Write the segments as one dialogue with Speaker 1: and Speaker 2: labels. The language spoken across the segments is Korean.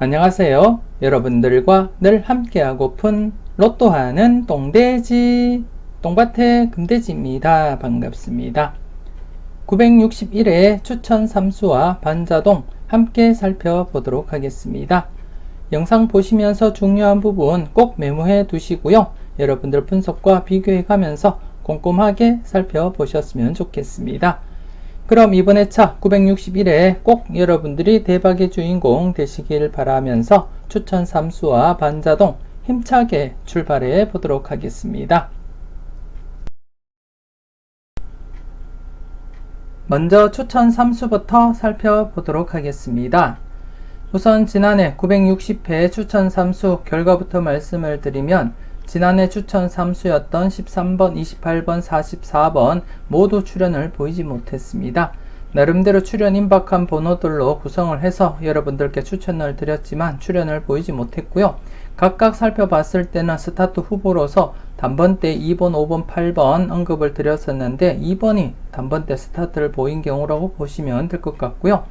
Speaker 1: 안녕하세요. 여러분들과 늘 함께하고픈 로또 하는 똥돼지 똥밭의 금돼지입니다. 반갑습니다. 961회 추천 3수와 반자동 함께 살펴보도록 하겠습니다. 영상 보시면서 중요한 부분 꼭 메모해 두시고요. 여러분들 분석과 비교해 가면서 꼼꼼하게 살펴보셨으면 좋겠습니다. 그럼 이번에 차 961회 꼭 여러분들이 대박의 주인공 되시길 바라면서 추천 3수와 반자동 힘차게 출발해 보도록 하겠습니다. 먼저 추천 3수부터 살펴보도록 하겠습니다. 우선 지난해 960회 추천 3수 결과부터 말씀을 드리면 지난해 추천 3수였던 13번, 28번, 44번 모두 출연을 보이지 못했습니다. 나름대로 출연 임박한 번호들로 구성을 해서 여러분들께 추천을 드렸지만 출연을 보이지 못했고요. 각각 살펴봤을 때는 스타트 후보로서 단번대 2번, 5번, 8번 언급을 드렸었는데 2번이 단번대 스타트를 보인 경우라고 보시면 될 것 같고요.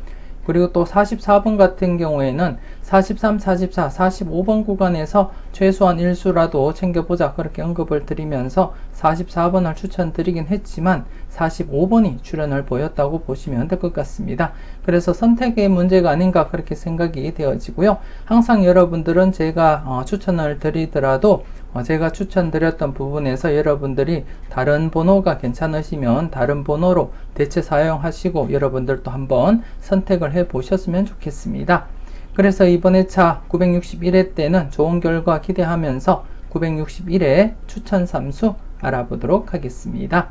Speaker 1: 그리고 또 44번 같은 경우에는 43, 44, 45번 구간에서 최소한 1수라도 챙겨보자 그렇게 언급을 드리면서 44번을 추천드리긴 했지만 45번이 출연을 보였다고 보시면 될 것 같습니다. 그래서 선택의 문제가 아닌가 그렇게 생각이 되어지고요. 항상 여러분들은 제가 추천을 드리더라도 제가 추천드렸던 부분에서 여러분들이 다른 번호가 괜찮으시면 다른 번호로 대체 사용하시고 여러분들도 한번 선택을 해 보셨으면 좋겠습니다. 그래서 이번에 차 961회 때는 좋은 결과 기대하면서 961회 추천 3수 알아보도록 하겠습니다.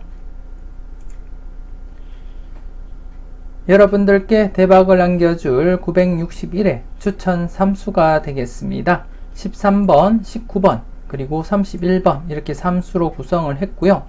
Speaker 1: 여러분들께 대박을 안겨줄 961회 추천 3수가 되겠습니다. 13번, 19번, 그리고 31번 이렇게 3수로 구성을 했고요.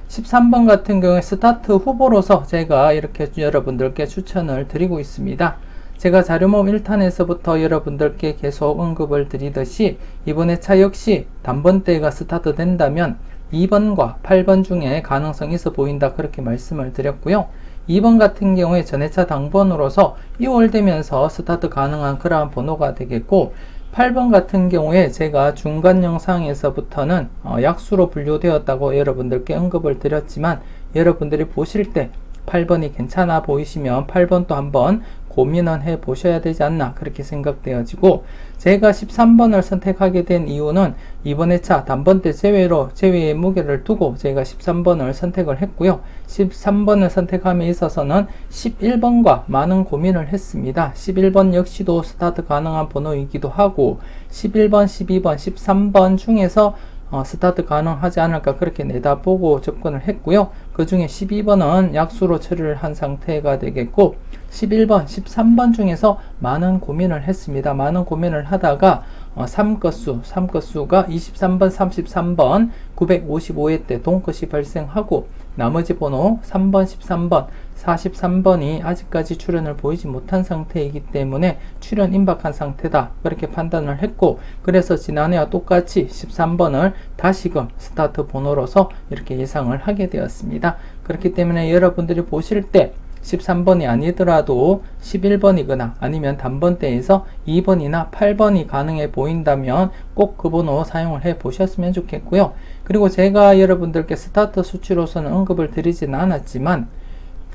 Speaker 1: 13번 같은 경우에 스타트 후보로서 제가 이렇게 여러분들께 추천을 드리고 있습니다. 제가 자료모음 1탄에서부터 여러분들께 계속 언급을 드리듯이 이번에 차 역시 단번대가 스타트 된다면 2번과 8번 중에 가능성이 있어 보인다 그렇게 말씀을 드렸고요. 2번 같은 경우에 전회차 당번으로서 2월 되면서 스타트 가능한 그러한 번호가 되겠고 8번 같은 경우에 제가 중간 영상에서부터는 약수로 분류되었다고 여러분들께 언급을 드렸지만 여러분들이 보실 때 8번이 괜찮아 보이시면 8번도 한번 고민은 해 보셔야 되지 않나 그렇게 생각되어지고 제가 13번을 선택하게 된 이유는 이번에 차 단번대 제외의 무게를 두고 제가 13번을 선택을 했고요. 13번을 선택함에 있어서는 11번과 많은 고민을 했습니다. 11번 역시도 스타트 가능한 번호이기도 하고 11번, 12번, 13번 중에서 스타트 가능하지 않을까 그렇게 내다보고 접근을 했고요. 그 중에 12번은 약수로 처리를 한 상태가 되겠고 11번, 13번 중에서 많은 고민을 했습니다. 많은 고민을 하다가 3끝수가 23번, 33번, 955회 때 동끝이 발생하고 나머지 번호 3번, 13번, 43번이 아직까지 출연을 보이지 못한 상태이기 때문에 출연 임박한 상태다 그렇게 판단을 했고 그래서 지난해와 똑같이 13번을 다시금 스타트 번호로서 이렇게 예상을 하게 되었습니다. 그렇기 때문에 여러분들이 보실 때 13번이 아니더라도 11번이거나 아니면 단번대에서 2번이나 8번이 가능해 보인다면 꼭 그 번호 사용을 해 보셨으면 좋겠고요. 그리고 제가 여러분들께 스타트 수치로서는 언급을 드리진 않았지만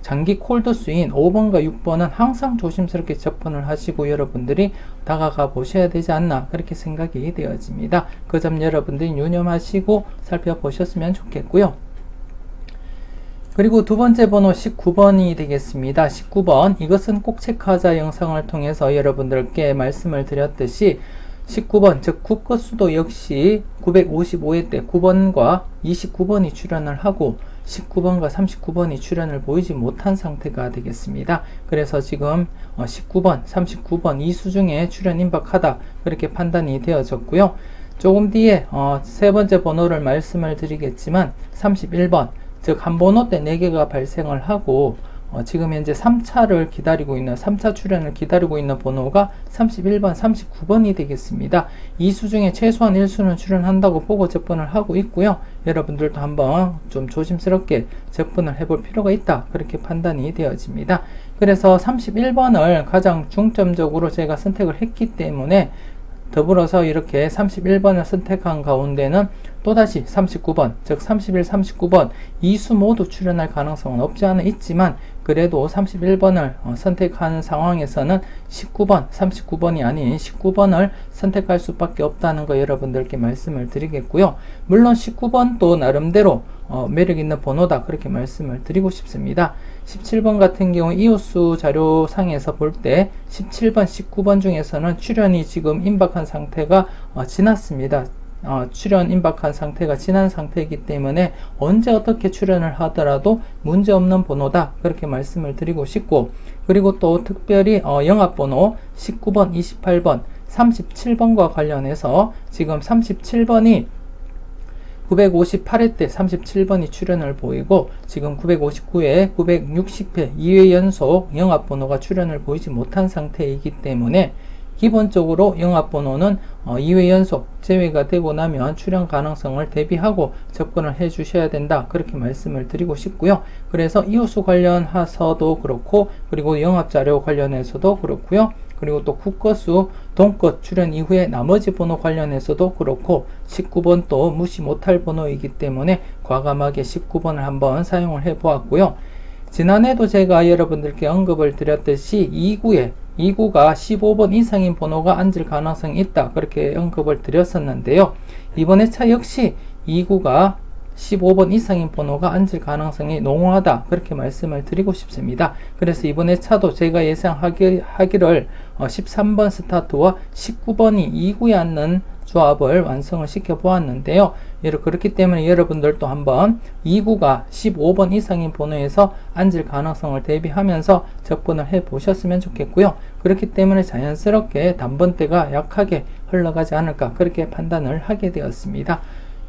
Speaker 1: 장기 콜드수인 5번과 6번은 항상 조심스럽게 접근을 하시고 여러분들이 다가가 보셔야 되지 않나 그렇게 생각이 되어집니다. 그 점 여러분들이 유념하시고 살펴보셨으면 좋겠고요. 그리고 두 번째 번호 19번이 되겠습니다. 19번 이것은 꼭 체크하자 영상을 통해서 여러분들께 말씀을 드렸듯이 19번 즉 국거수도 역시 955회 때 9번과 29번이 출연을 하고 19번과 39번이 출연을 보이지 못한 상태가 되겠습니다. 그래서 지금 19번, 39번 이 수 중에 출연 임박하다 그렇게 판단이 되어졌고요. 조금 뒤에 세 번째 번호를 말씀을 드리겠지만 31번 즉 한 번호 때 4개가 발생을 하고 지금 현재 3차를 기다리고 있는 3차 출연을 기다리고 있는 번호가 31번, 39번이 되겠습니다. 이 수 중에 최소한 1수는 출연한다고 보고 접근을 하고 있고요. 여러분들도 한번 좀 조심스럽게 접근을 해볼 필요가 있다. 그렇게 판단이 되어집니다. 그래서 31번을 가장 중점적으로 제가 선택을 했기 때문에 더불어서 이렇게 31번을 선택한 가운데는 또다시 39번, 즉 31, 39번 이 수 모두 출연할 가능성은 없지 않아 있지만 그래도 31번을 선택한 상황에서는 19번, 39번이 아닌 19번을 선택할 수밖에 없다는 거 여러분들께 말씀을 드리겠고요. 물론 19번도 나름대로 매력 있는 번호다 그렇게 말씀을 드리고 싶습니다. 17번 같은 경우 이웃수 자료상에서 볼 때 17번, 19번 중에서는 출연이 지금 임박한 상태가 지났습니다. 출연 임박한 상태가 지난 상태이기 때문에 언제 어떻게 출연을 하더라도 문제없는 번호다 그렇게 말씀을 드리고 싶고, 그리고 또 특별히 영합번호 19번, 28번, 37번과 관련해서 지금 37번이 958회 때 37번이 출연을 보이고 지금 959회, 960회 2회 연속 영합번호가 출연을 보이지 못한 상태이기 때문에 기본적으로 영합번호는 2회 연속 제외가 되고 나면 출연 가능성을 대비하고 접근을 해 주셔야 된다 그렇게 말씀을 드리고 싶고요. 그래서 이웃수 관련해서도 그렇고, 그리고 영합자료 관련해서도 그렇고요. 그리고 또 국거수, 동끝 출연 이후에 나머지 번호 관련해서도 그렇고 19번 또 무시 못할 번호이기 때문에 과감하게 19번을 한번 사용을 해 보았고요. 지난해도 제가 여러분들께 언급을 드렸듯이 2구가 15번 이상인 번호가 앉을 가능성이 있다 그렇게 언급을 드렸었는데요. 이번 회차 역시 2구가 15번 이상인 번호가 앉을 가능성이 농후하다 그렇게 말씀을 드리고 싶습니다. 그래서 이번 회차도 제가 예상하기를 13번 스타트와 19번이 2구에 앉는 조합을 완성을 시켜 보았는데요. 그렇기 때문에 여러분들도 한번 2구가 15번 이상인 번호에서 앉을 가능성을 대비하면서 접근을 해 보셨으면 좋겠고요. 그렇기 때문에 자연스럽게 단번대가 약하게 흘러가지 않을까 그렇게 판단을 하게 되었습니다.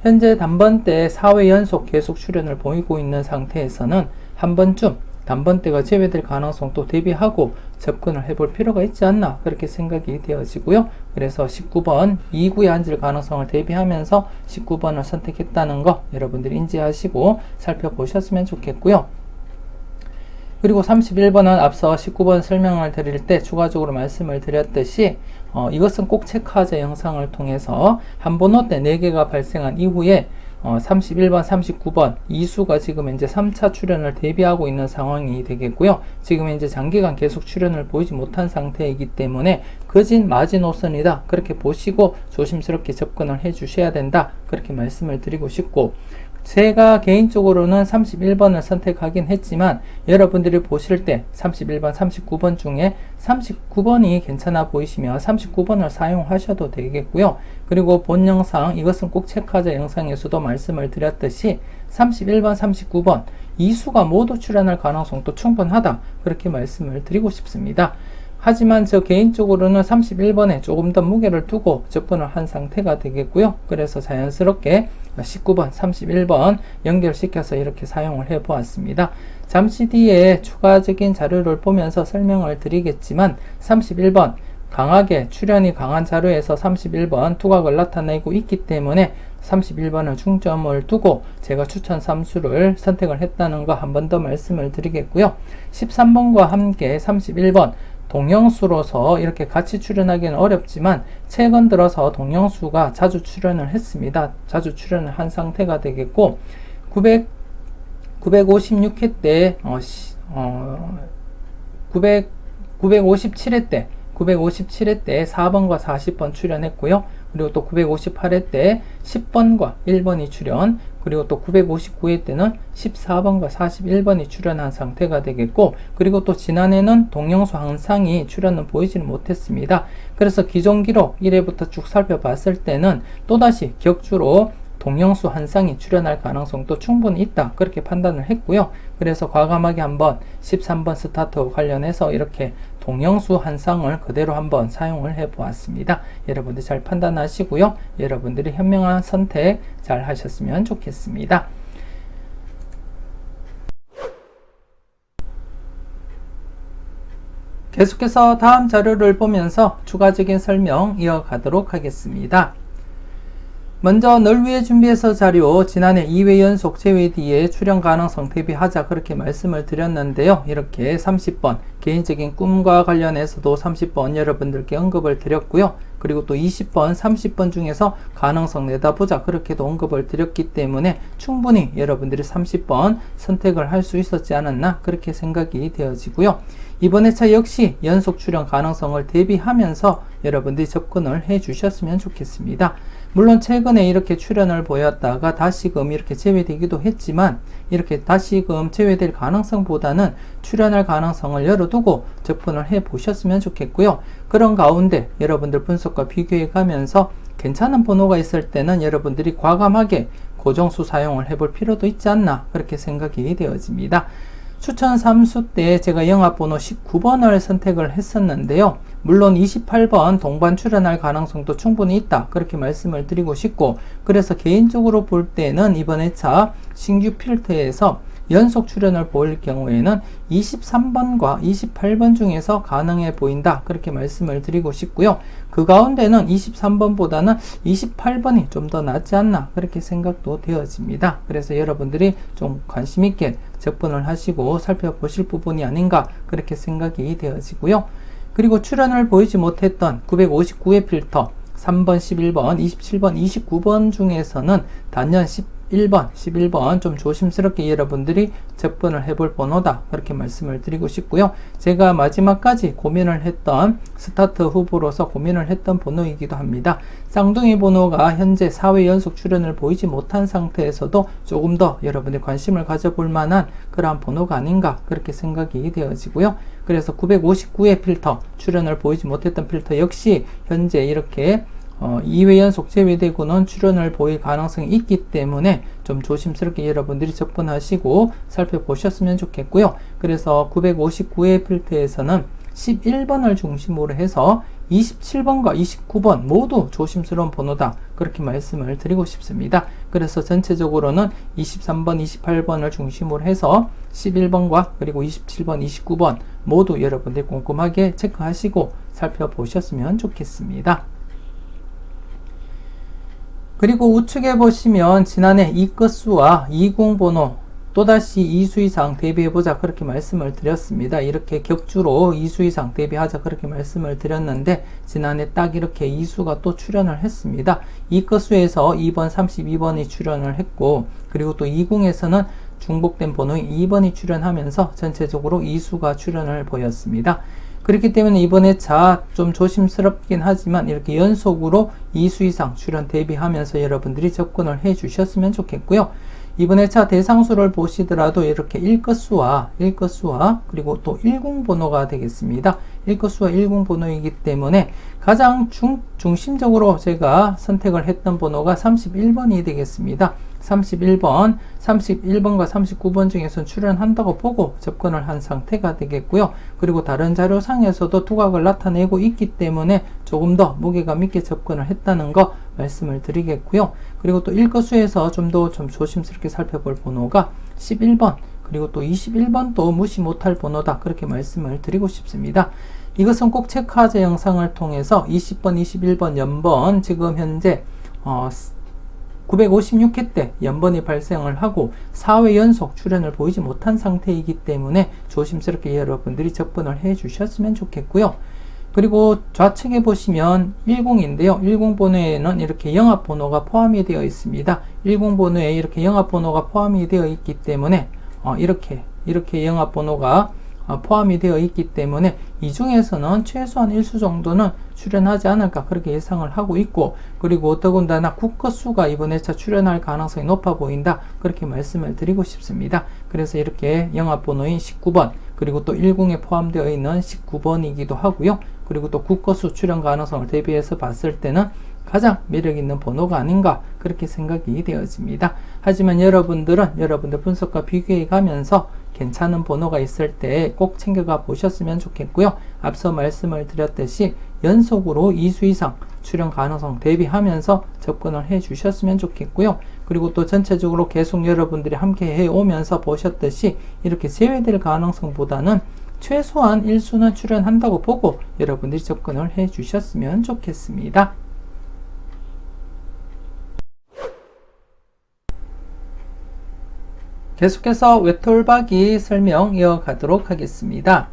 Speaker 1: 현재 단번대 4회 연속 계속 출연을 보이고 있는 상태에서는 한 번쯤 단번대가 제외될 가능성도 대비하고 접근을 해볼 필요가 있지 않나 그렇게 생각이 되어지고요. 그래서 19번 2구에 앉을 가능성을 대비하면서 19번을 선택했다는 거 여러분들이 인지하시고 살펴보셨으면 좋겠고요. 그리고 31번은 앞서 19번 설명을 드릴 때 추가적으로 말씀을 드렸듯이 이것은 꼭 체크하자 영상을 통해서 한 번호 때 4개가 발생한 이후에 31번, 39번 이 수가 지금 이제 3차 출연을 대비하고 있는 상황이 되겠고요. 지금 이제 장기간 계속 출연을 보이지 못한 상태이기 때문에 거진 마지노선이다 그렇게 보시고 조심스럽게 접근을 해 주셔야 된다 그렇게 말씀을 드리고 싶고, 제가 개인적으로는 31번을 선택하긴 했지만 여러분들이 보실 때 31번, 39번 중에 39번이 괜찮아 보이시면 39번을 사용하셔도 되겠고요. 그리고 본 영상 이것은 꼭 체크하자 영상에서도 말씀을 드렸듯이 31번, 39번 이 수가 모두 출연할 가능성도 충분하다 그렇게 말씀을 드리고 싶습니다. 하지만 저 개인적으로는 31번에 조금 더 무게를 두고 접근을 한 상태가 되겠고요. 그래서 자연스럽게 19번, 31번 연결시켜서 이렇게 사용을 해 보았습니다. 잠시 뒤에 추가적인 자료를 보면서 설명을 드리겠지만 31번 강하게 출연이 강한 자료에서 31번 투각을 나타내고 있기 때문에 31번을 중점을 두고 제가 추천 3수를 선택을 했다는 거 한 번 더 말씀을 드리겠고요. 13번과 함께 31번 동영수로서 이렇게 같이 출연하기는 어렵지만 최근 들어서 동영수가 자주 출연을 했습니다. 자주 출연을 한 상태가 되겠고 957회 때 957회 때 957회 때 4번과 40번 출연했고요. 그리고 또 958회 때 10번과 1번이 출연, 그리고 또 959회 때는 14번과 41번이 출연한 상태가 되겠고, 그리고 또 지난해는 동영수 항상이 출연은 보이지는 못했습니다. 그래서 기존 기록 1회부터 쭉 살펴봤을 때는 또다시 격주로 동영수 한 쌍이 출연할 가능성도 충분히 있다 그렇게 판단을 했고요. 그래서 과감하게 한번 13번 스타트와 관련해서 이렇게 동영수 한 쌍을 그대로 한번 사용을 해 보았습니다. 여러분들 잘 판단하시고요. 여러분들이 현명한 선택 잘 하셨으면 좋겠습니다. 계속해서 다음 자료를 보면서 추가적인 설명 이어가도록 하겠습니다. 먼저 널 위해 준비해서 자료 지난해 2회 연속 제외 뒤에 출연 가능성 대비하자 그렇게 말씀을 드렸는데요. 이렇게 30번 개인적인 꿈과 관련해서도 30번 여러분들께 언급을 드렸고요. 그리고 또 20번, 30번 중에서 가능성 내다보자 그렇게도 언급을 드렸기 때문에 충분히 여러분들이 30번 선택을 할 수 있었지 않았나 그렇게 생각이 되어지고요. 이번 회차 역시 연속 출연 가능성을 대비하면서 여러분들이 접근을 해 주셨으면 좋겠습니다. 물론 최근에 이렇게 출연을 보였다가 다시금 이렇게 제외되기도 했지만 이렇게 다시금 제외될 가능성보다는 출연할 가능성을 열어두고 접근을 해 보셨으면 좋겠고요. 그런 가운데 여러분들 분석과 비교해 가면서 괜찮은 번호가 있을 때는 여러분들이 과감하게 고정수 사용을 해볼 필요도 있지 않나 그렇게 생각이 되어집니다. 추천 3수 때 제가 영합번호 19번을 선택을 했었는데요. 물론 28번 동반 출연할 가능성도 충분히 있다 그렇게 말씀을 드리고 싶고, 그래서 개인적으로 볼 때는 이번 회차 신규 필터에서 연속 출연을 보일 경우에는 23번과 28번 중에서 가능해 보인다 그렇게 말씀을 드리고 싶고요. 그 가운데는 23번보다는 28번이 좀 더 낫지 않나 그렇게 생각도 되어집니다. 그래서 여러분들이 좀 관심 있게 접근을 하시고 살펴보실 부분이 아닌가 그렇게 생각이 되어지고요. 그리고 출연을 보이지 못했던 959회 필터 3번, 11번, 27번, 29번 중에서는 단연 11번 좀 조심스럽게 여러분들이 접근을 해볼 번호다 그렇게 말씀을 드리고 싶고요. 제가 마지막까지 고민을 했던 스타트 후보로서 고민을 했던 번호이기도 합니다. 쌍둥이 번호가 현재 4회 연속 출연을 보이지 못한 상태에서도 조금 더 여러분의 관심을 가져볼 만한 그러한 번호가 아닌가 그렇게 생각이 되어지고요. 그래서 959회 필터 출연을 보이지 못했던 필터 역시 현재 이렇게 2회 연속 제외되고는 출연을 보일 가능성이 있기 때문에 좀 조심스럽게 여러분들이 접근하시고 살펴보셨으면 좋겠고요. 그래서 959회 필터에서는 11번을 중심으로 해서 27번과 29번 모두 조심스러운 번호다 그렇게 말씀을 드리고 싶습니다. 그래서 전체적으로는 23번, 28번을 중심으로 해서 11번과 그리고 27번, 29번 모두 여러분들이 꼼꼼하게 체크하시고 살펴보셨으면 좋겠습니다. 그리고 우측에 보시면 지난해 이 끝수와 이궁번호 또다시 2수 이상 대비해보자 그렇게 말씀을 드렸습니다. 이렇게 격주로 2수 이상 대비하자 그렇게 말씀을 드렸는데 지난해 딱 이렇게 2수가 또 출연을 했습니다. 이 끝수에서 2번, 32번이 출연을 했고, 그리고 또 이궁에서는 중복된 번호인 2번이 출연하면서 전체적으로 2수가 출연을 보였습니다. 그렇기 때문에 이번 회차 좀 조심스럽긴 하지만 이렇게 연속으로 2수 이상 출연 대비하면서 여러분들이 접근을 해 주셨으면 좋겠고요. 이번 회차 대상수를 보시더라도 이렇게 1끝수와 그리고 또 10번호가 되겠습니다. 1끝수와 10번호이기 때문에 가장 중심적으로 제가 선택을 했던 번호가 31번이 되겠습니다. 31번, 31번과 39번 중에서 출연한다고 보고 접근을 한 상태가 되겠고요. 그리고 다른 자료상에서도 두각을 나타내고 있기 때문에 조금 더 무게감 있게 접근을 했다는 거 말씀을 드리겠고요. 그리고 또 1끝수에서 좀 더 조심스럽게 살펴볼 번호가 11번, 그리고 또 21번도 무시 못할 번호다 그렇게 말씀을 드리고 싶습니다. 이것은 꼭 체크하자 영상을 통해서 20번, 21번 연번 지금 현재 956회 때 연번이 발생을 하고 4회 연속 출연을 보이지 못한 상태이기 때문에 조심스럽게 여러분들이 접근을 해 주셨으면 좋겠고요. 그리고 좌측에 보시면 10인데요. 10번호에는 이렇게 영합번호가 포함이 되어 있습니다. 10번호에 이렇게 영합번호가 포함이 되어 있기 때문에 이렇게 영합번호가 포함이 되어 있기 때문에 이 중에서는 최소한 1수 정도는 출연하지 않을까 그렇게 예상을 하고 있고, 그리고 더군다나 국컷수가 이번 회차 출연할 가능성이 높아 보인다 그렇게 말씀을 드리고 싶습니다. 그래서 이렇게 영합번호인 19번 그리고 또 10에 포함되어 있는 19번이기도 하고요. 그리고 또 국컷수 출연 가능성을 대비해서 봤을 때는 가장 매력 있는 번호가 아닌가 그렇게 생각이 되어집니다. 하지만 여러분들은 여러분들 분석과 비교해 가면서 괜찮은 번호가 있을 때 꼭 챙겨가 보셨으면 좋겠고요. 앞서 말씀을 드렸듯이 연속으로 2수 이상 출연 가능성 대비하면서 접근을 해 주셨으면 좋겠고요. 그리고 또 전체적으로 계속 여러분들이 함께 해 오면서 보셨듯이 이렇게 제외될 가능성보다는 최소한 1수는 출연한다고 보고 여러분들이 접근을 해 주셨으면 좋겠습니다. 계속해서 외톨박이 설명 이어가도록 하겠습니다.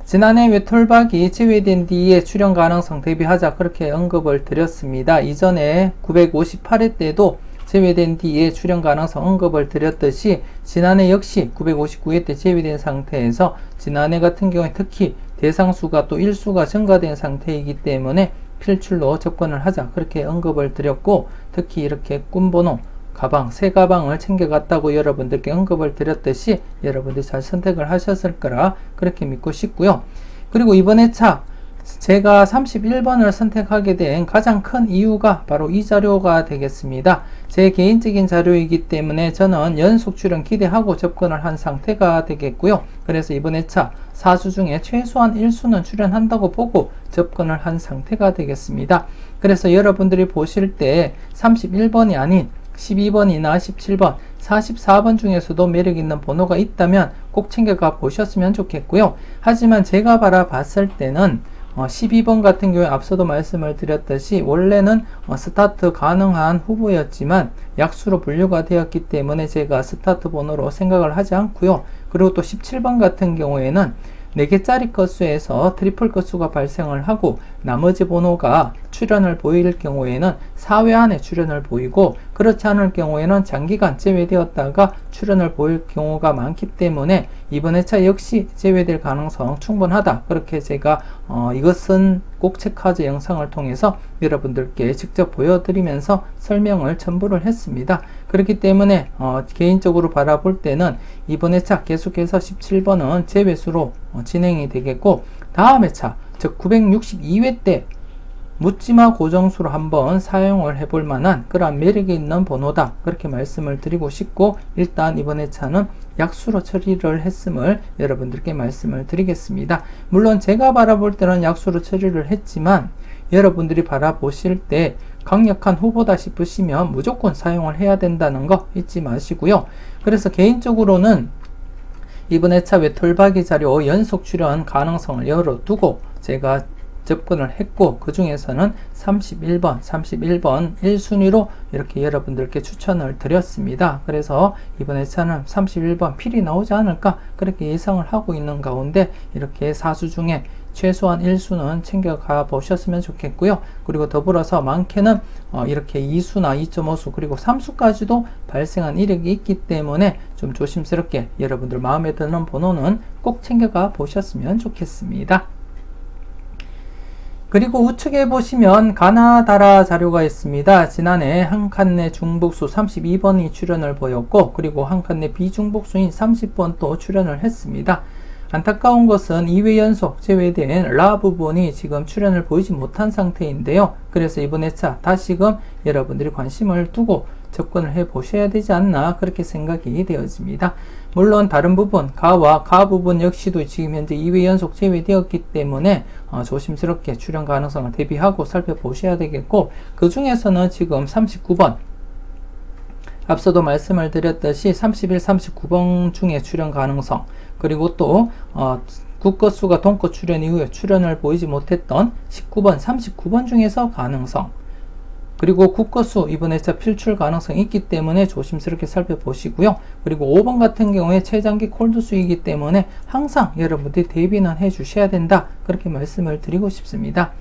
Speaker 1: 지난해 외톨박이 제외된 뒤에 출연 가능성 대비하자 그렇게 언급을 드렸습니다. 이전에 958회 때도 제외된 뒤에 출연 가능성 언급을 드렸듯이 지난해 역시 959회 때 제외된 상태에서 지난해 같은 경우에 특히 대상수가 또 일수가 증가된 상태이기 때문에 필출로 접근을 하자 그렇게 언급을 드렸고, 특히 이렇게 꿈번호 가방, 새 가방을 챙겨갔다고 여러분들께 언급을 드렸듯이 여러분들이 잘 선택을 하셨을 거라 그렇게 믿고 싶고요. 그리고 이번 회차 제가 31번을 선택하게 된 가장 큰 이유가 바로 이 자료가 되겠습니다. 제 개인적인 자료이기 때문에 저는 연속 출연 기대하고 접근을 한 상태가 되겠고요. 그래서 이번 회차 4수 중에 최소한 1수는 출연한다고 보고 접근을 한 상태가 되겠습니다. 그래서 여러분들이 보실 때 31번이 아닌 12번이나 17번, 44번 중에서도 매력 있는 번호가 있다면 꼭 챙겨가 보셨으면 좋겠고요. 하지만 제가 바라봤을 때는 12번 같은 경우에 앞서도 말씀을 드렸듯이 원래는 스타트 가능한 후보였지만 약수로 분류가 되었기 때문에 제가 스타트 번호로 생각을 하지 않고요. 그리고 또 17번 같은 경우에는 4개짜리 건수에서 트리플 건수가 발생을 하고 나머지 번호가 출연을 보일 경우에는 4회 안에 출연을 보이고, 그렇지 않을 경우에는 장기간 제외되었다가 출연을 보일 경우가 많기 때문에 이번 회차 역시 제외될 가능성 충분하다 그렇게 제가 이것은 꼭 체크하자 영상을 통해서 여러분들께 직접 보여드리면서 설명을 첨부를 했습니다. 그렇기 때문에 개인적으로 바라볼 때는 이번 회차 계속해서 17번은 제외수로 진행이 되겠고, 다음 회차 즉 962회 때 묻지마 고정수로 한번 사용을 해볼 만한 그러한 매력이 있는 번호다 그렇게 말씀을 드리고 싶고, 일단 이번 회차는 약수로 처리를 했음을 여러분들께 말씀을 드리겠습니다. 물론 제가 바라볼 때는 약수로 처리를 했지만 여러분들이 바라보실 때 강력한 후보다 싶으시면 무조건 사용을 해야 된다는 거 잊지 마시고요. 그래서 개인적으로는 이번 회차 외톨박이 자료 연속 출연 가능성을 열어두고 제가 접근을 했고, 그 중에서는 31번 1순위로 이렇게 여러분들께 추천을 드렸습니다. 그래서 이번 회차는 31번 필이 나오지 않을까 그렇게 예상을 하고 있는 가운데 이렇게 4수 중에 최소한 1수는 챙겨가 보셨으면 좋겠고요. 그리고 더불어서 많게는 이렇게 2수나 2.5수 그리고 3수까지도 발생한 이력이 있기 때문에 좀 조심스럽게 여러분들 마음에 드는 번호는 꼭 챙겨가 보셨으면 좋겠습니다. 그리고 우측에 보시면 가나다라 자료가 있습니다. 지난해 한 칸 내 중복수 32번이 출연을 보였고, 그리고 한 칸 내 비중복수인 30번 또 출연을 했습니다. 안타까운 것은 2회 연속 제외된 라 부분이 지금 출연을 보이지 못한 상태인데요. 그래서 이번 회차 다시금 여러분들이 관심을 두고 접근을 해 보셔야 되지 않나 그렇게 생각이 되어집니다. 물론 다른 부분 가와 가 부분 역시도 지금 현재 2회 연속 제외되었기 때문에 조심스럽게 출연 가능성을 대비하고 살펴보셔야 되겠고, 그 중에서는 지금 39번 앞서도 말씀을 드렸듯이 31, 39번 중에 출연 가능성, 그리고 또 국거수가 동거 출연 이후에 출연을 보이지 못했던 19번, 39번 중에서 가능성, 그리고 국거수 이번 회차 필출 가능성이 있기 때문에 조심스럽게 살펴보시고요. 그리고 5번 같은 경우에 최장기 콜드수이기 때문에 항상 여러분들이 대비는 해 주셔야 된다 그렇게 말씀을 드리고 싶습니다.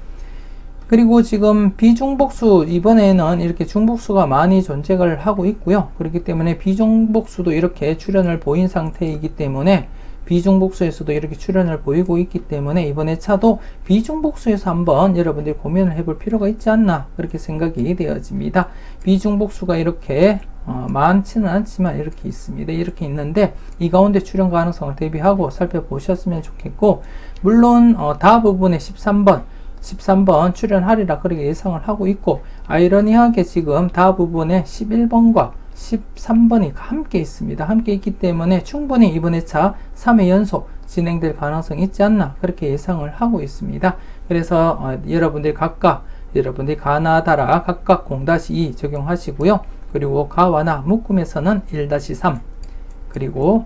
Speaker 1: 그리고 지금 비중복수 이번에는 이렇게 중복수가 많이 존재를 하고 있고요. 그렇기 때문에 비중복수도 이렇게 출연을 보인 상태이기 때문에 비중복수에서도 이렇게 출연을 보이고 있기 때문에 이번 회차도 비중복수에서 한번 여러분들이 고민을 해볼 필요가 있지 않나 그렇게 생각이 되어집니다. 비중복수가 이렇게 많지는 않지만 이렇게 있습니다. 이렇게 있는데 이 가운데 출연 가능성을 대비하고 살펴보셨으면 좋겠고, 물론 다 부분에 13번 출연하리라 그렇게 예상을 하고 있고, 아이러니하게 지금 다 부분에 11번과 13번이 함께 있습니다. 함께 있기 때문에 충분히 이번 회차 3회 연속 진행될 가능성이 있지 않나 그렇게 예상을 하고 있습니다. 그래서 여러분들이 가나다라 각각 0-2 적용하시고요. 그리고 가와나 묶음에서는 1-3 그리고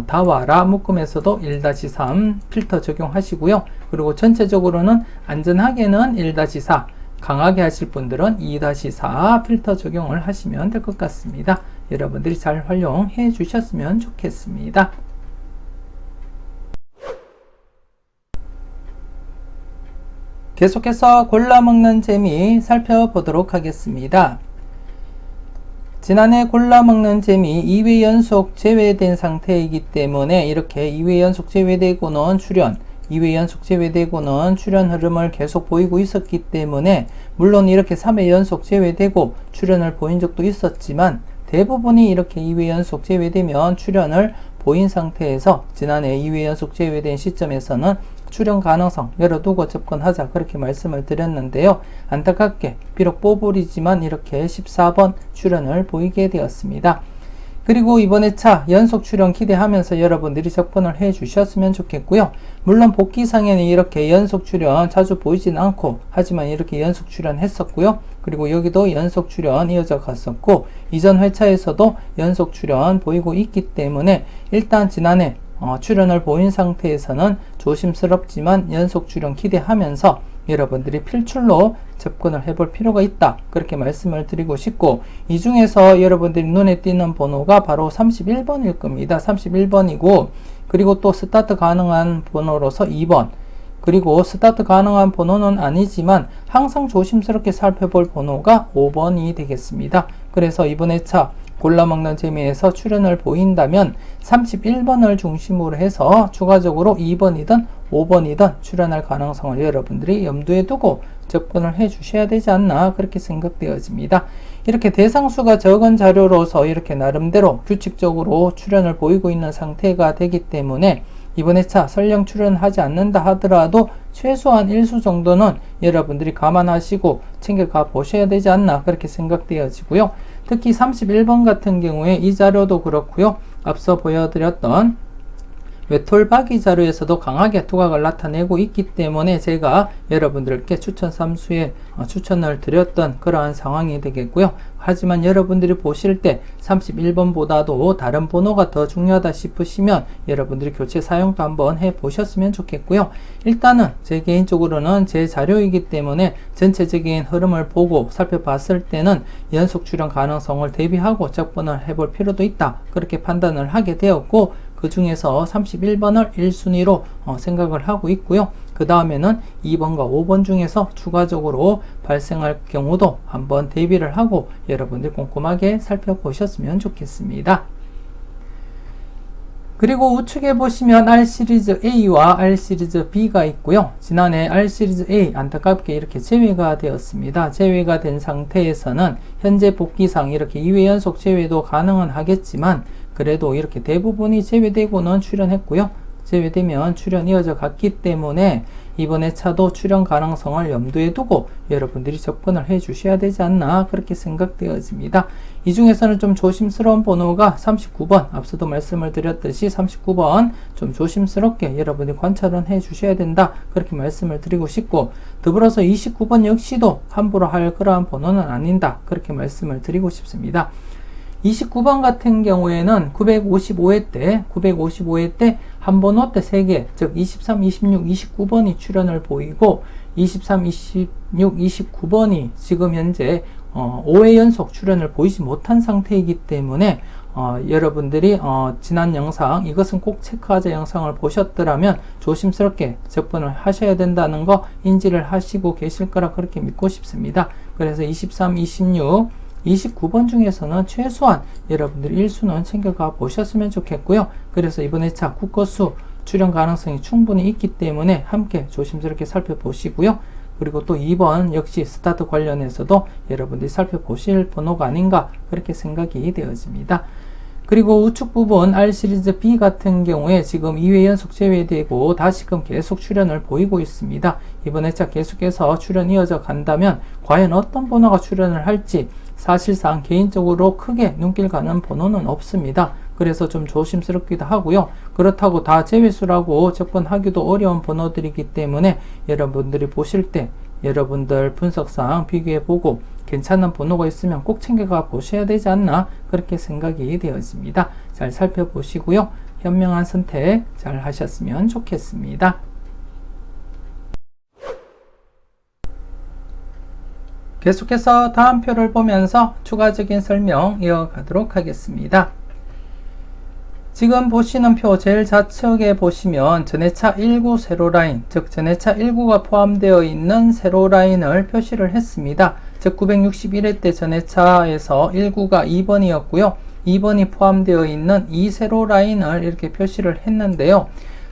Speaker 1: 다와라 묶음에서도 1-3 필터 적용하시고요. 그리고 전체적으로는 안전하게는 1-4, 강하게 하실 분들은 2-4 필터 적용을 하시면 될 것 같습니다. 여러분들이 잘 활용해 주셨으면 좋겠습니다. 계속해서 골라먹는 재미 살펴보도록 하겠습니다. 지난해 골라먹는 재미 2회 연속 제외된 상태이기 때문에 이렇게 2회 연속 제외되고는 출현, 2회 연속 제외되고는 출현 흐름을 계속 보이고 있었기 때문에 물론 이렇게 3회 연속 제외되고 출현을 보인 적도 있었지만 대부분이 이렇게 2회 연속 제외되면 출현을 보인 상태에서 지난해 2회 연속 제외된 시점에서는 출현 가능성 열어두고 접근하자 그렇게 말씀을 드렸는데요. 안타깝게 비록 뽀글이지만 이렇게 14번 출현을 보이게 되었습니다. 그리고 이번에 차 연속 출현 기대하면서 여러분들이 접근을 해 주셨으면 좋겠고요. 물론 복귀상에는 이렇게 연속 출현 자주 보이진 않고 하지만 이렇게 연속 출현 했었고요. 그리고 여기도 연속 출현 이어져 갔었고 이전 회차에서도 연속 출현 보이고 있기 때문에 일단 지난해 출현을 보인 상태에서는 조심스럽지만 연속 출현 기대하면서 여러분들이 필출로 접근을 해볼 필요가 있다 그렇게 말씀을 드리고 싶고 이 중에서 여러분들이 눈에 띄는 번호가 바로 31번일 겁니다. 31번이고 그리고 또 스타트 가능한 번호로서 2번 그리고 스타트 가능한 번호는 아니지만 항상 조심스럽게 살펴볼 번호가 5번이 되겠습니다. 그래서 이번에 차 골라먹는 재미에서 출현을 보인다면 31번을 중심으로 해서 추가적으로 2번이든 5번이든 출현할 가능성을 여러분들이 염두에 두고 접근을 해 주셔야 되지 않나 그렇게 생각되어집니다. 이렇게 대상수가 적은 자료로서 이렇게 나름대로 규칙적으로 출현을 보이고 있는 상태가 되기 때문에 이번에 차 설령 출현하지 않는다 하더라도 최소한 1수 정도는 여러분들이 감안하시고 챙겨가 보셔야 되지 않나 그렇게 생각되어지고요. 특히 31번 같은 경우에 이 자료도 그렇고요. 앞서 보여드렸던 외톨박이 자료에서도 강하게 두각을 나타내고 있기 때문에 제가 여러분들께 추천 3수에 추천을 드렸던 그러한 상황이 되겠고요. 하지만 여러분들이 보실 때 31번보다도 다른 번호가 더 중요하다 싶으시면 여러분들이 교체 사용도 한번 해 보셨으면 좋겠고요. 일단은 제 개인적으로는 제 자료이기 때문에 전체적인 흐름을 보고 살펴봤을 때는 연속 출현 가능성을 대비하고 접근을 해볼 필요도 있다 그렇게 판단을 하게 되었고 그 중에서 31번을 1순위로 생각을 하고 있고요. 그 다음에는 2번과 5번 중에서 추가적으로 발생할 경우도 한번 대비를 하고 여러분들 꼼꼼하게 살펴보셨으면 좋겠습니다. 그리고 우측에 보시면 R시리즈 A와 R시리즈 B가 있고요. 지난해 R시리즈 A 안타깝게 이렇게 제외가 되었습니다. 제외가 된 상태에서는 현재 복귀상 이렇게 2회 연속 제외도 가능은 하겠지만 그래도 이렇게 대부분이 제외되고는 출현했고요. 제외되면 출현 이어져 갔기 때문에 이번에 차도 출현 가능성을 염두에 두고 여러분들이 접근을 해 주셔야 되지 않나 그렇게 생각되어집니다. 이 중에서는 좀 조심스러운 번호가 39번 앞서도 말씀을 드렸듯이 39번 좀 조심스럽게 여러분들이 관찰은 해 주셔야 된다 그렇게 말씀을 드리고 싶고 더불어서 29번 역시도 함부로 할 그러한 번호는 아닌다 그렇게 말씀을 드리고 싶습니다. 29번 같은 경우에는 955회 때 한 번호 때 3개, 즉 23, 26, 29번이 출현을 보이고 23, 26, 29번이 지금 현재 5회 연속 출현을 보이지 못한 상태이기 때문에 여러분들이 지난 영상 이것은 꼭 체크하자 영상을 보셨더라면 조심스럽게 접근을 하셔야 된다는 거 인지를 하시고 계실 거라 그렇게 믿고 싶습니다. 그래서 23, 26, 29번 중에서는 최소한 여러분들이 1수는 챙겨가 보셨으면 좋겠고요. 그래서 이번에 차 국거수 출현 가능성이 충분히 있기 때문에 함께 조심스럽게 살펴보시고요. 그리고 또 2번 역시 스타트 관련해서도 여러분들이 살펴보실 번호가 아닌가 그렇게 생각이 되어집니다. 그리고 우측 부분 R시리즈 B 같은 경우에 지금 2회 연속 제외되고 다시금 계속 출현을 보이고 있습니다. 이번에 차 계속해서 출현 이어져 간다면 과연 어떤 번호가 출현을 할지 사실상 개인적으로 크게 눈길 가는 번호는 없습니다. 그래서 좀 조심스럽기도 하고요. 그렇다고 다 제외수라고 접근하기도 어려운 번호들이기 때문에 여러분들이 보실 때 여러분들 분석상 비교해보고 괜찮은 번호가 있으면 꼭 챙겨가 보셔야 되지 않나 그렇게 생각이 되어집니다. 잘 살펴보시고요. 현명한 선택 잘 하셨으면 좋겠습니다. 계속해서 다음 표를 보면서 추가적인 설명 이어가도록 하겠습니다. 지금 보시는 표 제일 좌측에 보시면 전해차 1구 세로라인, 즉 전해차 1구가 포함되어 있는 세로라인을 표시를 했습니다. 즉 961회 때 전해차에서 1구가 2번이었고요. 2번이 포함되어 있는 이 세로라인을 이렇게 표시를 했는데요.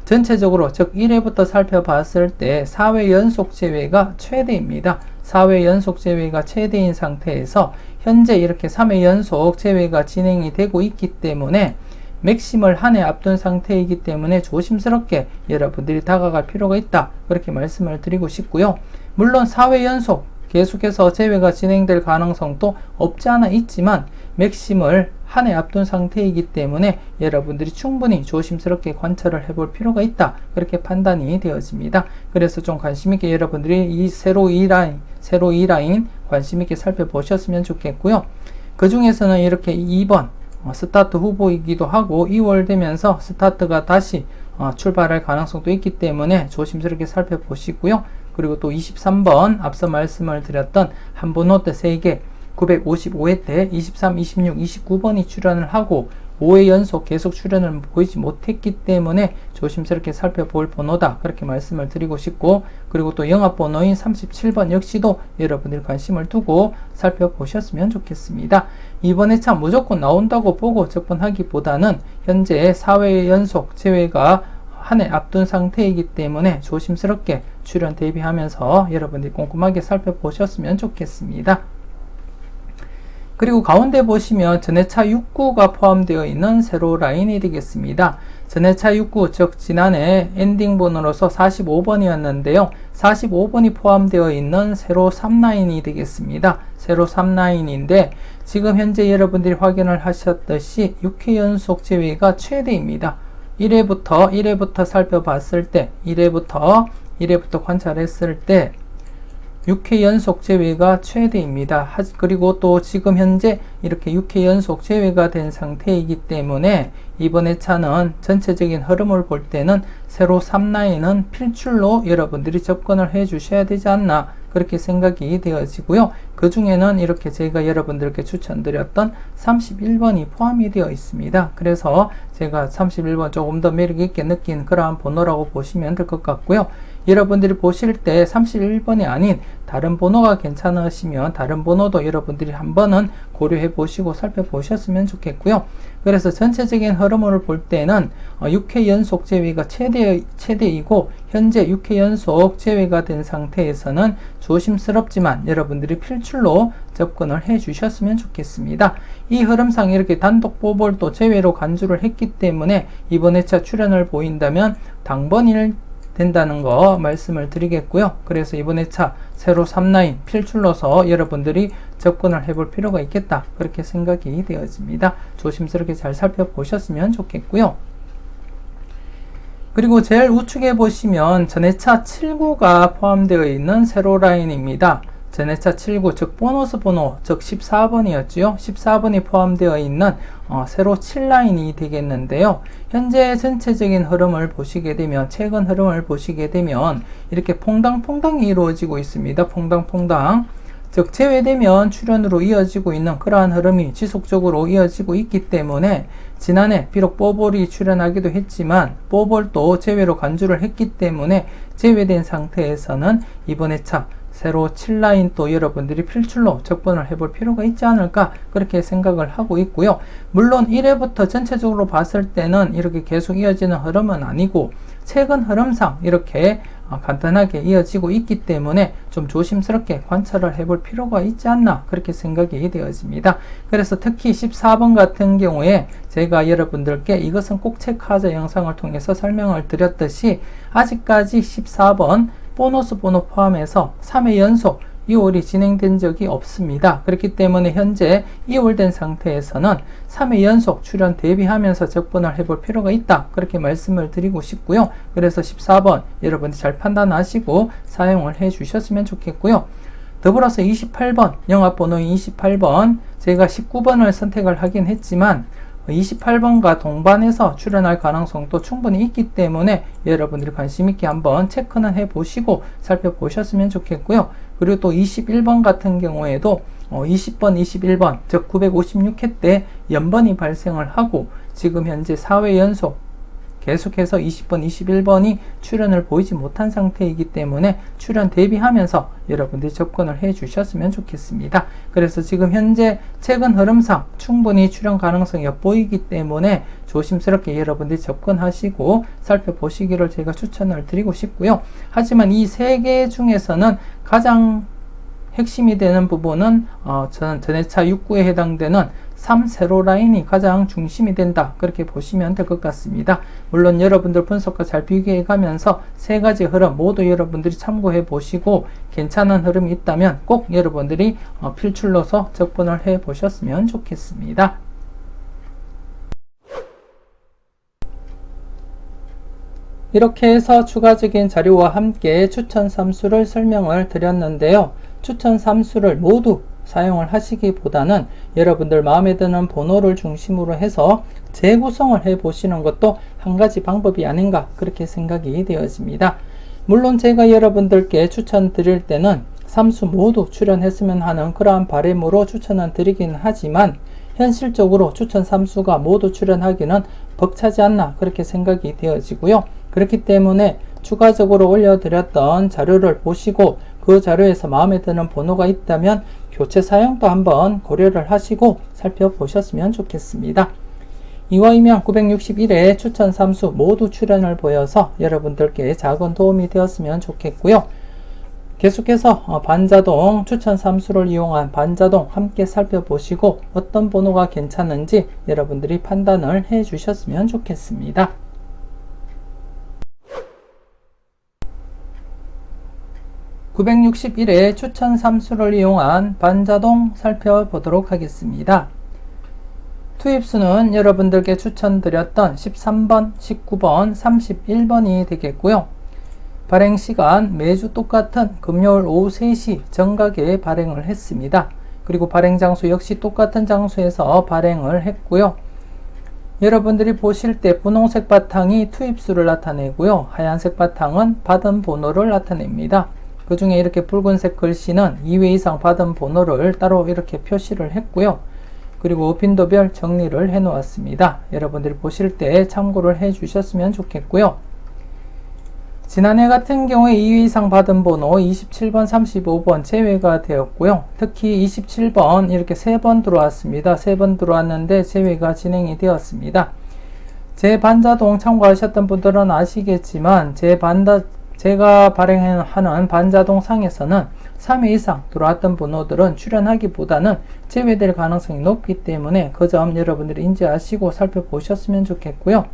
Speaker 1: 전체적으로 즉 1회부터 살펴봤을 때 4회 연속 제외가 최대입니다. 4회 연속 제외가 최대인 상태에서 현재 이렇게 3회 연속 제외가 진행이 되고 있기 때문에 맥심을 한 해 앞둔 상태이기 때문에 조심스럽게 여러분들이 다가갈 필요가 있다. 그렇게 말씀을 드리고 싶고요. 물론 4회 연속 계속해서 제외가 진행될 가능성도 없지 않아 있지만 맥심을 한 해 앞둔 상태이기 때문에 여러분들이 충분히 조심스럽게 관찰을 해볼 필요가 있다. 그렇게 판단이 되어집니다. 그래서 좀 관심있게 여러분들이 이 세로 2라인 관심있게 살펴보셨으면 좋겠고요. 그 중에서는 이렇게 2번 스타트 후보이기도 하고 2월 되면서 스타트가 다시 출발할 가능성도 있기 때문에 조심스럽게 살펴보시고요. 그리고 또 23번 앞서 말씀을 드렸던 한 번호 때 3개 955회 때 23, 26, 29번이 출연을 하고 5회 연속 계속 출연을 보이지 못했기 때문에 조심스럽게 살펴볼 번호다. 그렇게 말씀을 드리고 싶고, 그리고 또 영합번호인 37번 역시도 여러분들이 관심을 두고 살펴보셨으면 좋겠습니다. 이번 회차 무조건 나온다고 보고 접근하기보다는 현재 4회 연속 제외가 한 해 앞둔 상태이기 때문에 조심스럽게 출연 대비하면서 여러분들이 꼼꼼하게 살펴보셨으면 좋겠습니다. 그리고 가운데 보시면 전해차 6구가 포함되어 있는 세로 라인이 되겠습니다. 전해차 6구, 즉 지난해 엔딩 번호로서 45번이었는데요. 45번이 포함되어 있는 세로 3라인이 되겠습니다. 세로 3라인인데 지금 현재 여러분들이 확인을 하셨듯이 6회 연속 제외가 최대입니다. 1회부터 살펴봤을 때 1회부터 관찰했을 때 6회 연속 제외가 최대입니다. 그리고 또 지금 현재 이렇게 6회 연속 제외가 된 상태이기 때문에 이번 회차는 전체적인 흐름을 볼 때는 세로 3라인은 필출로 여러분들이 접근을 해 주셔야 되지 않나 그렇게 생각이 되어지고요. 그 중에는 이렇게 제가 여러분들께 추천드렸던 31번이 포함이 되어 있습니다. 그래서 제가 31번 조금 더 매력 있게 느낀 그러한 번호라고 보시면 될 것 같고요. 여러분들이 보실 때 31번이 아닌 다른 번호가 괜찮으시면 다른 번호도 여러분들이 한번은 고려해 보시고 살펴보셨으면 좋겠고요. 그래서 전체적인 흐름을 볼 때는 6회 연속 제외가 최대이고 현재 6회 연속 제외가 된 상태에서는 조심스럽지만 여러분들이 필출로 접근을 해 주셨으면 좋겠습니다. 이 흐름상 이렇게 단독 보볼도 제외로 간주를 했기 때문에 이번 회차 출연을 보인다면 당번일 된다는 거 말씀을 드리겠고요. 그래서 이번 회차 세로 3라인 필출로서 여러분들이 접근을 해볼 필요가 있겠다. 그렇게 생각이 되어집니다. 조심스럽게 잘 살펴보셨으면 좋겠고요. 그리고 제일 우측에 보시면 전해차 7구가 포함되어 있는 세로 라인입니다. 전해차 7구, 즉 보너스 번호, 즉 14번이었죠. 14번이 포함되어 있는 세로 7라인이 되겠는데요. 현재 전체적인 흐름을 보시게 되면, 최근 흐름을 보시게 되면 이렇게 퐁당퐁당이 이루어지고 있습니다. 퐁당퐁당. 즉 제외되면 출현으로 이어지고 있는 그러한 흐름이 지속적으로 이어지고 있기 때문에 지난해 비록 뽀볼이 출현하기도 했지만 뽀볼도 제외로 간주를 했기 때문에 제외된 상태에서는 이번 회차 세로 7라인 또 여러분들이 필출로 접근을 해볼 필요가 있지 않을까 그렇게 생각을 하고 있고요. 물론 1회부터 전체적으로 봤을 때는 이렇게 계속 이어지는 흐름은 아니고 최근 흐름상 이렇게 간단하게 이어지고 있기 때문에 좀 조심스럽게 관찰을 해볼 필요가 있지 않나 그렇게 생각이 되어집니다. 그래서 특히 14번 같은 경우에 제가 여러분들께 이것은 꼭 체크하자 영상을 통해서 설명을 드렸듯이 아직까지 14번 보너스 번호 포함해서 3회 연속 2월이 진행된 적이 없습니다. 그렇기 때문에 현재 2월 된 상태에서는 3회 연속 출연 대비하면서 접근을 해볼 필요가 있다. 그렇게 말씀을 드리고 싶고요. 그래서 14번 여러분들 잘 판단하시고 사용을 해 주셨으면 좋겠고요. 더불어서 28번 영합번호인 28번 제가 19번을 선택을 하긴 했지만 28번과 동반해서 출연할 가능성도 충분히 있기 때문에 여러분들이 관심 있게 한번 체크는 해 보시고 살펴보셨으면 좋겠고요. 그리고 또 21번 같은 경우에도 20번, 21번, 즉 956회 때 연번이 발생을 하고 지금 현재 4회 연속 계속해서 20번, 21번이 출연을 보이지 못한 상태이기 때문에 출연 대비하면서 여러분들이 접근을 해 주셨으면 좋겠습니다. 그래서 지금 현재 최근 흐름상 충분히 출연 가능성이 엿보이기 때문에 조심스럽게 여러분들이 접근하시고 살펴보시기를 제가 추천을 드리고 싶고요. 하지만 이 세 개 중에서는 가장 핵심이 되는 부분은 전해차 6구에 해당되는 3세로 라인이 가장 중심이 된다, 그렇게 보시면 될 것 같습니다. 물론 여러분들 분석과 잘 비교해 가면서 세 가지 흐름 모두 여러분들이 참고해 보시고 괜찮은 흐름이 있다면 꼭 여러분들이 필출로서 접근을 해 보셨으면 좋겠습니다. 이렇게 해서 추가적인 자료와 함께 추천 삼수를 설명을 드렸는데요. 추천 삼수를 모두 사용을 하시기보다는 여러분들 마음에 드는 번호를 중심으로 해서 재구성을 해 보시는 것도 한 가지 방법이 아닌가, 그렇게 생각이 되어집니다. 물론 제가 여러분들께 추천 드릴 때는 삼수 모두 출연했으면 하는 그러한 바람으로 추천은 드리긴 하지만 현실적으로 추천 삼수가 모두 출연하기는 벅차지 않나, 그렇게 생각이 되어지고요. 그렇기 때문에 추가적으로 올려드렸던 자료를 보시고 그 자료에서 마음에 드는 번호가 있다면 교체 사용도 한번 고려를 하시고 살펴보셨으면 좋겠습니다. 이와이면 961회 추천 삼수 모두 출연을 보여서 여러분들께 작은 도움이 되었으면 좋겠고요. 계속해서 반자동 추천 삼수를 이용한 반자동 함께 살펴보시고 어떤 번호가 괜찮은지 여러분들이 판단을 해 주셨으면 좋겠습니다. (961회) 추천 삼수를 이용한 반자동 살펴보도록 하겠습니다. 투입수는 여러분들께 추천드렸던 13번, 19번, 31번이 되겠고요. 발행시간 매주 똑같은 금요일 오후 3시 정각에 발행을 했습니다. 그리고 발행장소 역시 똑같은 장소에서 발행을 했고요. 여러분들이 보실 때 분홍색 바탕이 투입수를 나타내고요. 하얀색 바탕은 받은 번호를 나타냅니다. 그 중에 이렇게 붉은색 글씨는 2회 이상 받은 번호를 따로 이렇게 표시를 했고요. 그리고 빈도별 정리를 해 놓았습니다. 여러분들이 보실 때 참고를 해 주셨으면 좋겠고요. 지난해 같은 경우에 2회 이상 받은 번호 27번, 35번 제외가 되었고요. 특히 27번 이렇게 3번 들어왔습니다. 3번 들어왔는데 제외가 진행이 되었습니다. 제 반자동 참고하셨던 분들은 아시겠지만 제가 발행하는 반자동 상에서는 3회 이상 들어왔던 번호들은 출연하기보다는 제외될 가능성이 높기 때문에 그 점 여러분들이 인지하시고 살펴보셨으면 좋겠고요.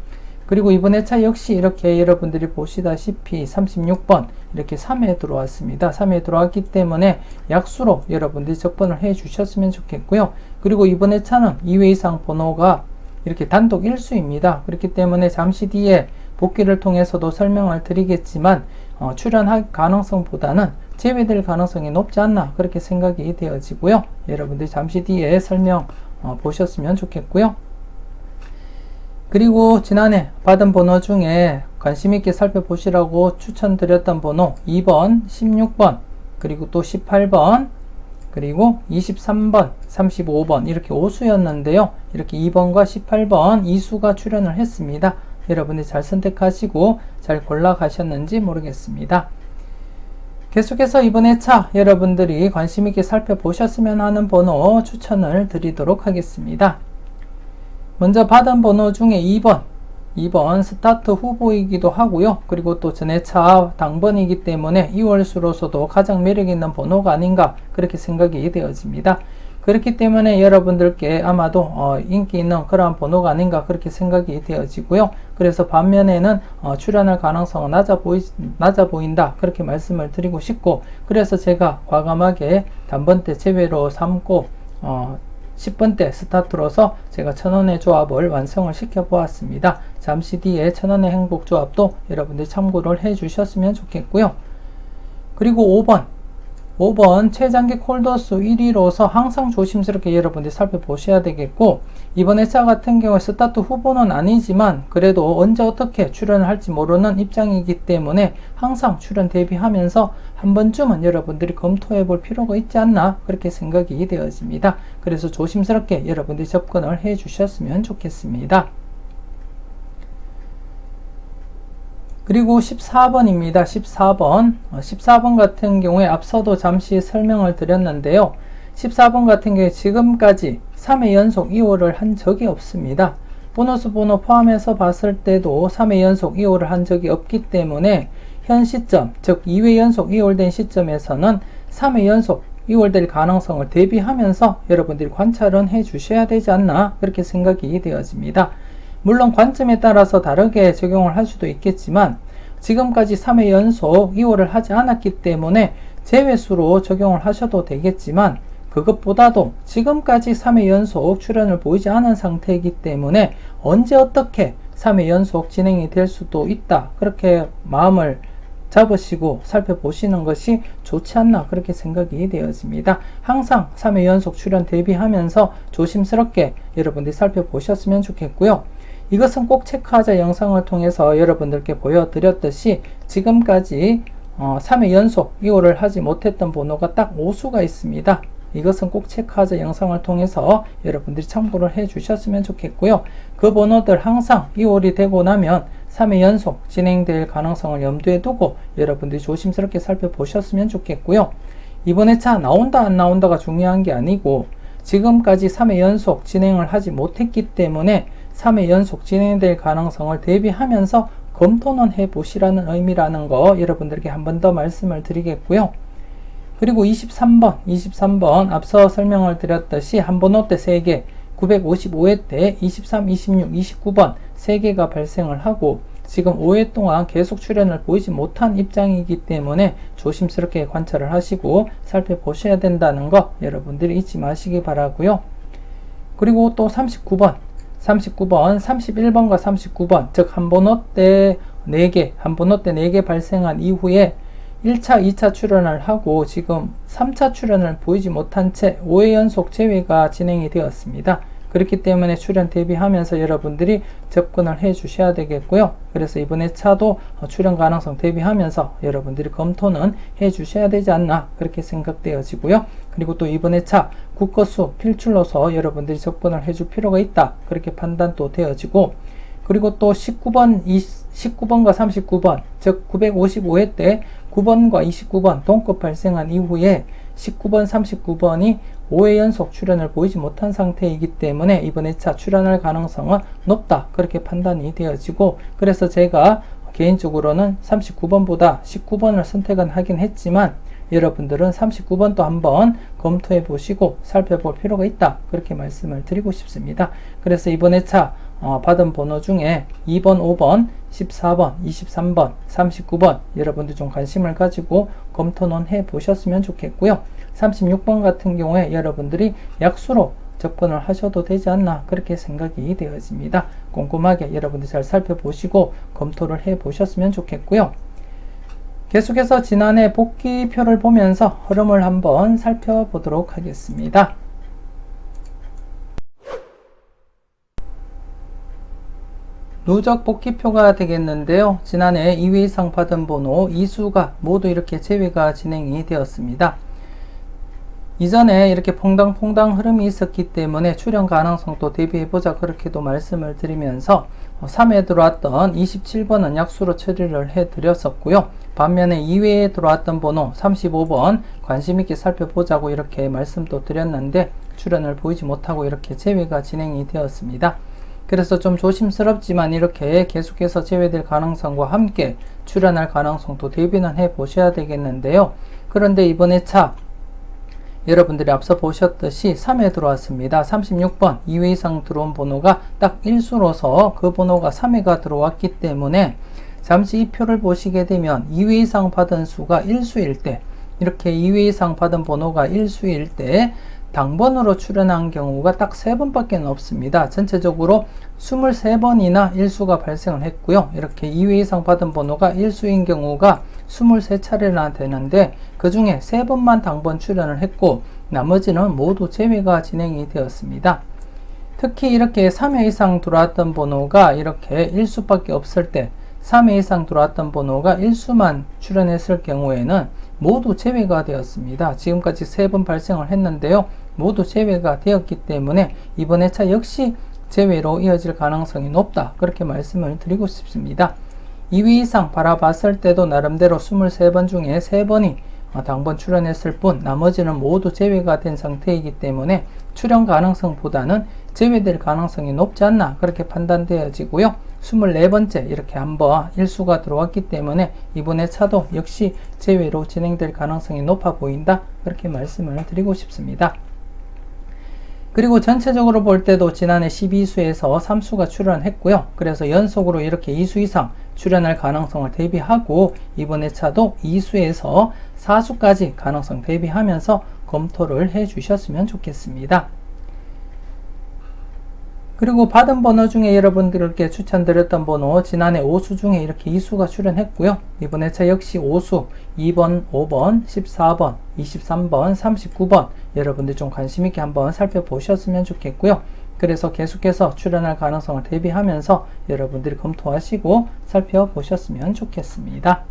Speaker 1: 그리고 이번 회차 역시 이렇게 여러분들이 보시다시피 36번 이렇게 3회 들어왔습니다. 3회 들어왔기 때문에 약수로 여러분들이 접근을 해 주셨으면 좋겠고요. 그리고 이번 회차는 2회 이상 번호가 이렇게 단독 일수입니다. 그렇기 때문에 잠시 뒤에 복귀를 통해서도 설명을 드리겠지만 출연할 가능성보다는 제외될 가능성이 높지 않나, 그렇게 생각이 되어지고요. 여러분들이 잠시 뒤에 설명 보셨으면 좋겠고요. 그리고 지난해 받은 번호 중에 관심있게 살펴보시라고 추천드렸던 번호 2번, 16번, 그리고 또 18번, 그리고 23번, 35번 이렇게 5수였는데요. 이렇게 2번과 18번 2수가 출연을 했습니다. 여러분이 잘 선택하시고 잘 골라가셨는지 모르겠습니다. 계속해서 이번 회차 여러분들이 관심있게 살펴보셨으면 하는 번호 추천을 드리도록 하겠습니다. 먼저 받은 번호 중에 2번 스타트 후보이기도 하고요. 그리고 또 전회차 당번이기 때문에 2월수로서도 가장 매력있는 번호가 아닌가, 그렇게 생각이 되어집니다. 그렇기 때문에 여러분들께 아마도 인기 있는 그러한 번호가 아닌가, 그렇게 생각이 되어지고요. 그래서 반면에는 출연할 가능성은 낮아 보인다, 그렇게 말씀을 드리고 싶고, 그래서 제가 과감하게 단번대 제외로 삼고 10번대 스타트로서 제가 1000원의 조합을 완성을 시켜 보았습니다. 잠시 뒤에 1000원의 행복 조합도 여러분들 참고를 해 주셨으면 좋겠고요. 그리고 5번 5번 최장기 콜더수 1위로서 항상 조심스럽게 여러분들이 살펴보셔야 되겠고, 이번 회차 같은 경우에 스타트 후보는 아니지만 그래도 언제 어떻게 출연을 할지 모르는 입장이기 때문에 항상 출연 대비하면서 한 번쯤은 여러분들이 검토해 볼 필요가 있지 않나 그렇게 생각이 되어집니다. 그래서 조심스럽게 여러분들이 접근을 해 주셨으면 좋겠습니다. 그리고 14번입니다. 14번 같은 경우에 앞서도 잠시 설명을 드렸는데요. 14번 같은 경우에 지금까지 3회 연속 2호를 한 적이 없습니다. 보너스 번호 포함해서 봤을 때도 3회 연속 2호를 한 적이 없기 때문에 현 시점, 즉 2회 연속 2홀 된 시점에서는 3회 연속 2홀 될 가능성을 대비하면서 여러분들이 관찰은 해 주셔야 되지 않나 그렇게 생각이 되어집니다. 물론 관점에 따라서 다르게 적용을 할 수도 있겠지만 지금까지 3회 연속 2홀을 하지 않았기 때문에 제외수로 적용을 하셔도 되겠지만, 그것보다도 지금까지 3회 연속 출연을 보이지 않은 상태이기 때문에 언제 어떻게 3회 연속 진행이 될 수도 있다 그렇게 마음을 잡으시고 살펴보시는 것이 좋지 않나 그렇게 생각이 되어집니다. 항상 3회 연속 출연 대비하면서 조심스럽게 여러분들이 살펴보셨으면 좋겠고요. 이것은 꼭 체크하자 영상을 통해서 여러분들께 보여드렸듯이 지금까지 3회 연속 2호를 하지 못했던 번호가 딱 5수가 있습니다. 이것은 꼭 체크하자 영상을 통해서 여러분들이 참고를 해 주셨으면 좋겠고요. 그 번호들 항상 2홀이 되고 나면 3회 연속 진행될 가능성을 염두에 두고 여러분들이 조심스럽게 살펴보셨으면 좋겠고요. 이번 회차 나온다 안 나온다가 중요한 게 아니고 지금까지 3회 연속 진행을 하지 못했기 때문에 3회 연속 진행될 가능성을 대비하면서 검토는 해보시라는 의미라는 거 여러분들께 한 번 더 말씀을 드리겠고요. 그리고 23번 앞서 설명을 드렸듯이 한 번호 때 3개, 955회 때 23, 26, 29번 3개가 발생을 하고 지금 5회 동안 계속 출연을 보이지 못한 입장이기 때문에 조심스럽게 관찰을 하시고 살펴보셔야 된다는 거 여러분들이 잊지 마시기 바라고요. 그리고 또 39번, 31번과 39번, 즉 한 번호 때 4개, 한 번호 때 4개 발생한 이후에 1차, 2차 출연을 하고 지금 3차 출연을 보이지 못한 채 5회 연속 제외가 진행이 되었습니다. 그렇기 때문에 출연 대비하면서 여러분들이 접근을 해 주셔야 되겠고요. 그래서 이번 회차도 출연 가능성 대비하면서 여러분들이 검토는 해 주셔야 되지 않나 그렇게 생각되어지고요. 그리고 또 이번 회차 국거수 필출로서 여러분들이 접근을 해 줄 필요가 있다 그렇게 판단도 되어지고, 그리고 또 19번과 39번, 즉 955회 때 9번과 29번 동급 발생한 이후에 19번, 39번이 5회 연속 출연을 보이지 못한 상태이기 때문에 이번 회차 출연할 가능성은 높다 그렇게 판단이 되어지고, 그래서 제가 개인적으로는 39번보다 19번을 선택은 하긴 했지만 여러분들은 39번도 한번 검토해 보시고 살펴볼 필요가 있다 그렇게 말씀을 드리고 싶습니다. 그래서 이번 회차 받은 번호 중에 2번, 5번, 14번, 23번, 39번 여러분들 좀 관심을 가지고 검토는 해 보셨으면 좋겠고요. 36번 같은 경우에 여러분들이 약수로 접근을 하셔도 되지 않나 그렇게 생각이 되어집니다. 꼼꼼하게 여러분들 잘 살펴보시고 검토를 해 보셨으면 좋겠고요. 계속해서 지난해 복귀표를 보면서 흐름을 한번 살펴보도록 하겠습니다. 누적 복귀표가 되겠는데요. 지난해 2회 이상 받은 번호 2수가 모두 이렇게 제외가 진행이 되었습니다. 이전에 이렇게 퐁당퐁당 흐름이 있었기 때문에 출연 가능성도 대비해보자 그렇게도 말씀을 드리면서 3회에 들어왔던 27번은 약수로 처리를 해드렸었고요. 반면에 2회에 들어왔던 번호 35번 관심있게 살펴보자고 이렇게 말씀도 드렸는데 출연을 보이지 못하고 이렇게 제외가 진행이 되었습니다. 그래서 좀 조심스럽지만 이렇게 계속해서 제외될 가능성과 함께 출연할 가능성도 대비는 해 보셔야 되겠는데요. 그런데 이번 회차 여러분들이 앞서 보셨듯이 3회 들어왔습니다. 36번 2회 이상 들어온 번호가 딱 1수로서 그 번호가 3회가 들어왔기 때문에 잠시 이 표를 보시게 되면 2회 이상 받은 수가 1수일 때, 이렇게 2회 이상 받은 번호가 1수일 때 당번으로 출연한 경우가 딱 3번밖에 없습니다. 전체적으로 23번이나 일수가 발생을 했고요. 이렇게 2회 이상 받은 번호가 일수인 경우가 23차례나 되는데 그 중에 3번만 당번 출연을 했고 나머지는 모두 제외가 진행이 되었습니다. 특히 이렇게 3회 이상 들어왔던 번호가 이렇게 일수밖에 없을 때 3회 이상 들어왔던 번호가 일수만 출연했을 경우에는 모두 제외가 되었습니다. 지금까지 3번 발생을 했는데요. 모두 제외가 되었기 때문에 이번 회차 역시 제외로 이어질 가능성이 높다. 그렇게 말씀을 드리고 싶습니다. 2회 이상 바라봤을 때도 나름대로 23번 중에 3번이 당번 출연했을 뿐 나머지는 모두 제외가 된 상태이기 때문에 출연 가능성보다는 제외될 가능성이 높지 않나 그렇게 판단되어지고요. 24번째 이렇게 한번 일수가 들어왔기 때문에 이번 회차도 역시 제외로 진행될 가능성이 높아 보인다. 그렇게 말씀을 드리고 싶습니다. 그리고 전체적으로 볼 때도 지난해 12수에서 3수가 출연했고요. 그래서 연속으로 이렇게 2수 이상 출연할 가능성을 대비하고 이번 회차도 2수에서 4수까지 가능성 대비하면서 검토를 해 주셨으면 좋겠습니다. 그리고 받은 번호 중에 여러분들께 추천드렸던 번호 지난해 5수 중에 이렇게 2수가 출연했고요. 이번 회차 역시 5수 2번, 5번, 14번, 23번, 39번 여러분들 좀 관심있게 한번 살펴보셨으면 좋겠고요. 그래서 계속해서 출연할 가능성을 대비하면서 여러분들이 검토하시고 살펴보셨으면 좋겠습니다.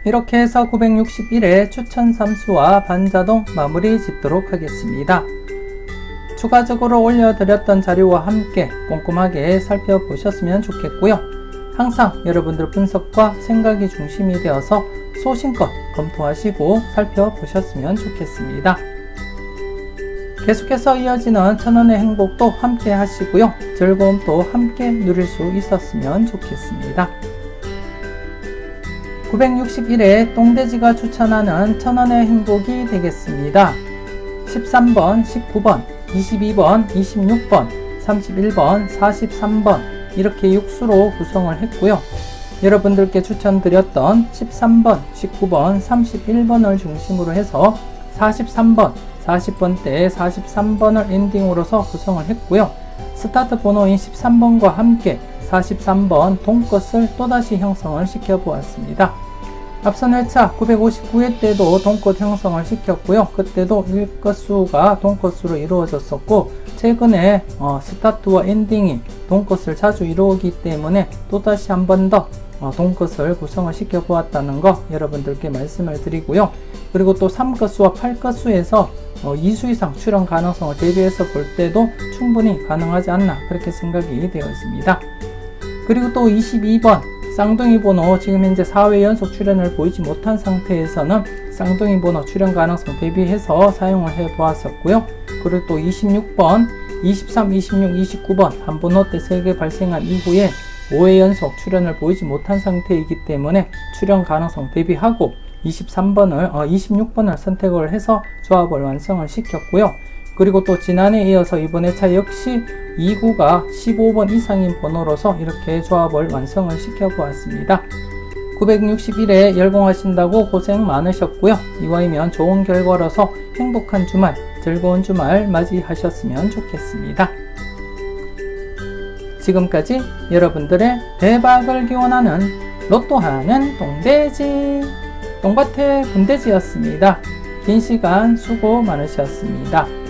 Speaker 1: 이렇게 해서 961회 추천 3수와 반자동 마무리 짓도록 하겠습니다. 추가적으로 올려드렸던 자료와 함께 꼼꼼하게 살펴보셨으면 좋겠고요. 항상 여러분들 분석과 생각이 중심이 되어서 소신껏 검토하시고 살펴보셨으면 좋겠습니다. 계속해서 이어지는 천원의 행복도 함께 하시고요. 즐거움도 함께 누릴 수 있었으면 좋겠습니다. 961회 똥돼지가 추천하는 천원의 행복이 되겠습니다. 13번, 19번, 22번, 26번, 31번, 43번 이렇게 6수로 구성을 했고요. 여러분들께 추천드렸던 13번, 19번, 31번을 중심으로 해서 43번, 40번대에 43번을 엔딩으로서 구성을 했고요. 스타트 번호인 13번과 함께 43번 동것을 또다시 형성을 시켜보았습니다. 앞선 회차 959회 때도 동것 형성을 시켰고요. 그때도 1것수가 동것수로 이루어졌었고 최근에 스타트와 엔딩이 동것을 자주 이루어오기 때문에 또다시 한 번 더 동것을 구성을 시켜보았다는 거 여러분들께 말씀을 드리고요. 그리고 또 3것수와 8것수에서 2수 이상 출연 가능성을 대비해서 볼 때도 충분히 가능하지 않나 그렇게 생각이 되었습니다. 그리고 또 22번 쌍둥이 번호 지금 현재 4회 연속 출연을 보이지 못한 상태에서는 쌍둥이 번호 출연 가능성 대비해서 사용을 해 보았었고요. 그리고 또 26번, 23, 26, 29번 한 번호 때 3개 발생한 이후에 5회 연속 출연을 보이지 못한 상태이기 때문에 출연 가능성 대비하고 26번을 선택을 해서 조합을 완성을 시켰고요. 그리고 또 지난해 이어서 이번 회차 역시 2구가 15번 이상인 번호로서 이렇게 조합을 완성을 시켜보았습니다. 961회 열공하신다고 고생 많으셨고요. 이와이면 좋은 결과로서 행복한 주말, 즐거운 주말 맞이하셨으면 좋겠습니다. 지금까지 여러분들의 대박을 기원하는 로또하는 똥돼지, 똥밭의 금돼지였습니다. 긴 시간 수고 많으셨습니다.